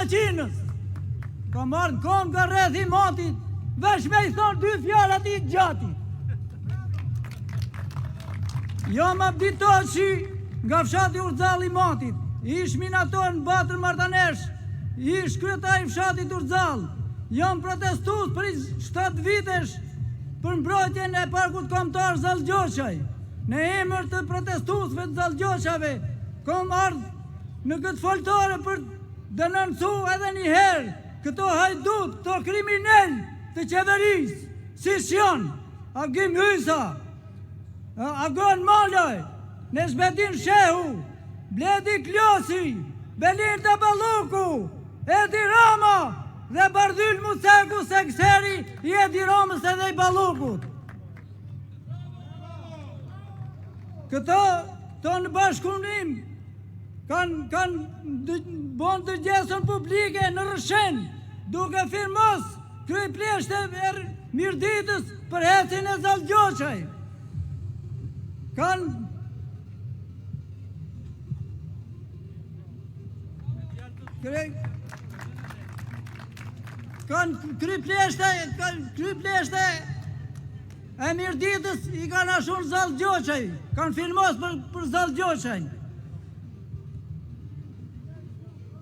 qinës. Ka marrë në kom nga rreth i matit, vesh me i thonë 2 fjallë ati gjatit. Jo më bito që nga fshati Urzall i matit, ish minator në Batër Martanesh, ish kryetar i fshatit Urzall, jam protestus për 7 vitesh për mbrojtjen e parkut kombëtar Zallgjoqaj. Në emër të protestusve të Zallgjoqave, kom ardhë në këtë foltore për denoncu edhe një herë këto hajdut, këto kriminell të qeverisë, si Shion, Agim Hysa, Agon Malaj, Nesbedin Shehu, Bledi Klosi, Belinda Balluku, Edi Rama dhe Bardhyl Museku sekseri i Edi Ramës edhe i Ballukut. Këto në bashkëpunim kanë bon të gjesën publike në Rëshen, duke firmos kryeplește e mirditës për hecin e Zallgjoqaj. Kanë kryeplește e mirditës i kanë ashur Zallgjoqaj, kanë firmos për Zallgjoqaj.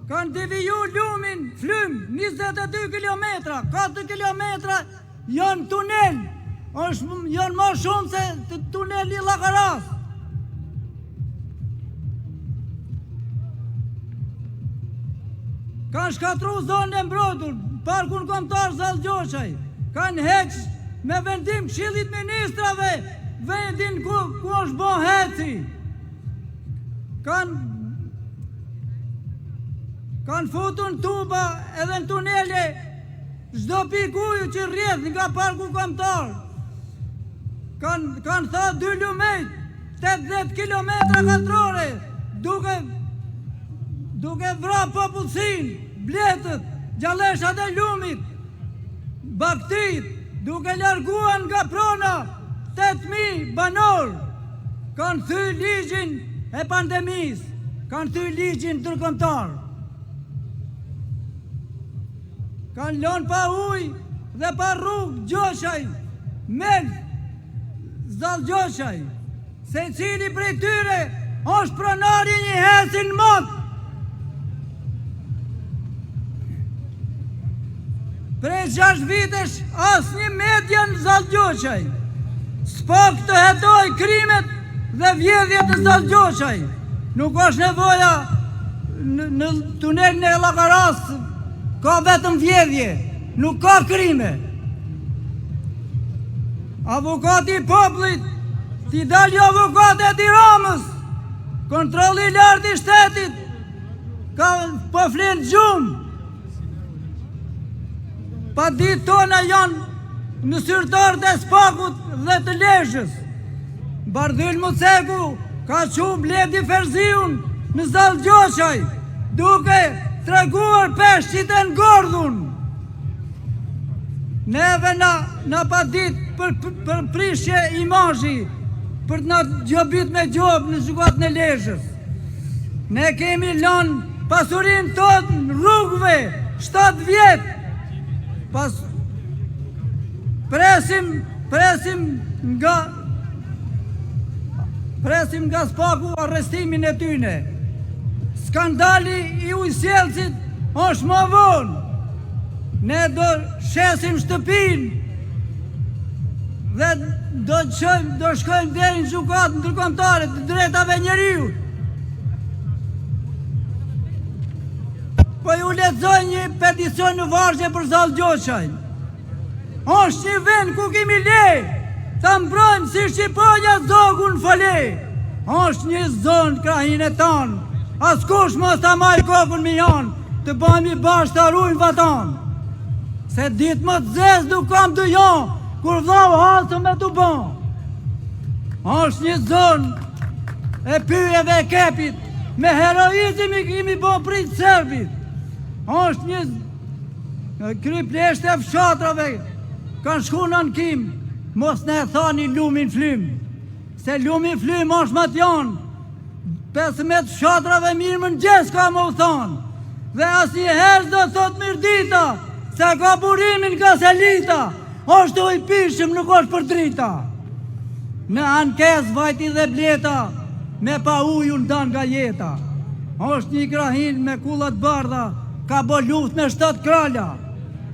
Kanë deviju lumin, flym, 22 kilometra, 4 kilometra janë tunel, janë ma shumë se tuneli Llakaras. Kanë shkatru zonën e mbrojtur, parkun kombëtar Zallgjoqaj, kanë heqë me vendim Këshillit Ministrave, vendin ku është bo heci. Kanë futun tuba edhe në tunele çdo pikë uju që rrjedh nga parku kombëtar. Kanë tha 2 lumejt, 80 kilometra katrore, duke vra popullsin, bletët, gjallëshat e lumit, baktit, duke larguan nga prona 8.000 banor. Kanë thy ligjin e pandemis, kanë thy ligjin ndërkombëtar. Kanë lënë pa ujë dhe pa rrugë Gjoqaj, Melf, Zallgjoqaj. Secili prej tyre është pronari një heci në mod. Prej 6 vitesh asnjë media në Zallgjoqaj s'po të hetoj krimet dhe vjedhjet në Zallgjoqaj. Nuk është nevoja në tunelin e Llakaras, ka vetëm vjedhje, nuk ka krime. Avokati i popullit, t'i dalë avokati Edi Ramës, kontrolli i lartë i shtetit, ka po flenë gjumë. Pa ditë tona janë në syrtarët e Spakut dhe të Lezhës. Bardhyl Museku ka qu Bledi Ferziun në Zallgjoqaj, duke treguar peshqit e ngordhun. Neve na pa ditë për prishje imazhi, për të na gjobit me gjobë në gjykatë në Lezhës. Ne kemi lënë pasurin tonë në rrugëve 7 vjetë. Presim nga Spaku arrestimin e tyne. Skandali i ujësjelësit është më vonë. Ne do shesim shtëpin dhe do shkojmë deri në gjykatë ndërkombëtare të drejtave njeriut. Po ju lexoj një peticion në Vargje për Zallgjoqaj. Është një vend ku kemi le ta mbrojmë si Shqiponja zogun fole. Është një zonë krahin e tanë. Askush mos ta maj kokën me janë, të bëjmë i bashkë të arrujmë vatan. Se ditë më të zezë nuk kam të janë, kur vlau hasë me të banë. Është një zonë e pyjeve e kepit, me heroizim i kemi bo pritë Serbit. Është një kryeplește e fshatrave, kanë shku në nënkim, mos ne e thani lumin flym, se lumin flym është më t'janë, 15 fshatrave mirë më në gjesë ka më u thonë. dhe asnjëherë do thot Mirdita se ka burimin ka selita, është i pishëm, nuk është për drita. Në ankes vajti dhe bleta, me pa uju ndan nga jeta. Është një krahin me kullat bardha, ka bo luft me 7 kralja.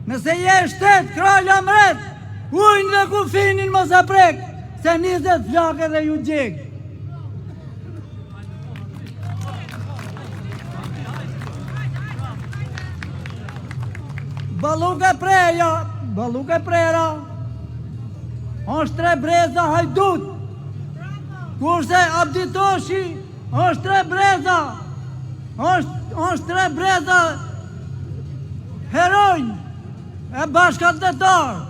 Nëse je 7 kralja mret, ujnë dhe kufinin mos e prek, se 20 flake dhe ju gjek. Baluke prera, është 3 breza hajdut, kurse Abditoshi është 3 breza, është 3 breza herojnë e bashkat dhe tarë.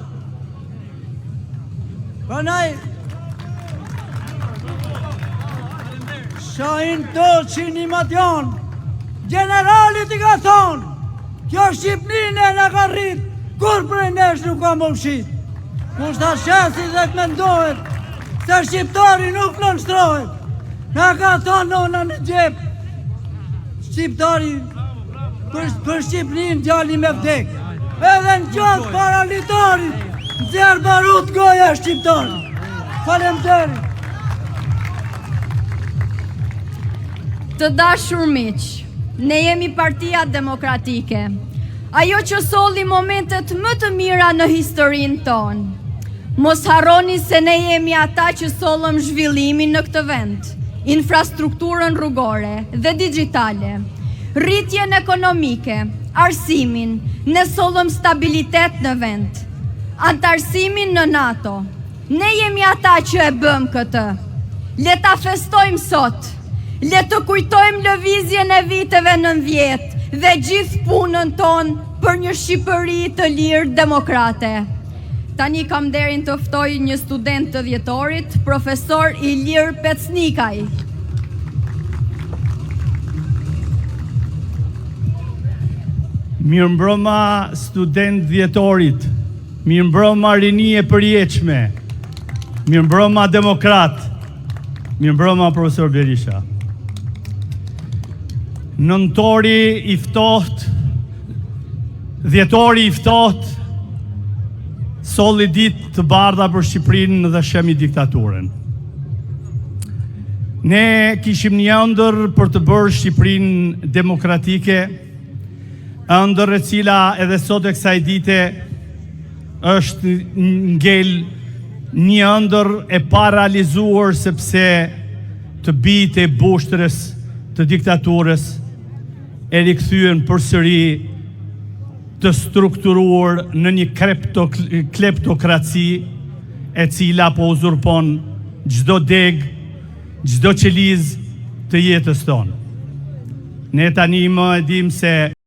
Përnaj, Shahin Toqi një matjon, generalit i ka thonë, kjo Shqipnine në ka rritë, kur për e nesh nuk ka më ushit. Kus ta shesi dhe të mendohet, se shqiptari nuk nënshtrohet. Në ka thonë nona në gjep, shqiptari për Shqipnin djali me vdek. Edhe në gjatë paralitarit, zjerë barut goja shqiptari. Faleminderit. Të dashur miq, ne jemi Partia Demokratike, ajo që solli momentet më të mira në historinë tonë. Mos harroni se ne jemi ata që sollëm zhvillimin në këtë vend, infrastrukturën rrugore dhe digjitale, rritjen ekonomike, arsimin, ne sollëm stabilitet në vend, antarësimin në NATO. Ne jemi ata që e bëm këtë. Le ta festojmë sot. Le të kujtojmë lëvizjen e viteve 90 dhe gjithë punën tonë për një Shqipëri të lirë demokrate. Tani kam nderin të ftoj një student të dhjetorit, profesor Ilir Pecnikaj. Mirëmbrëma student dhjetorit, mirëmbrëma rini e përjeqme, mirëmbrëma demokrat, mirëmbrëma profesor Berisha. Nëntori i ftoht, dhjetori i ftoht, solli ditë të bardha për Shqipërinë dhe shemi diktaturën. Ne kishim një ëndër për të bërë Shqipërinë demokratike, ëndër e cila edhe sot e kësaj dite është ngel një ëndër e paralizuar sepse të bijtë e bushtrës të diktaturës e rikthyen përsëri të strukturuar në një kleptokraci e cila po uzurpon çdo deg, çdo qeliz të jetës tonë. Ne tani më e dim se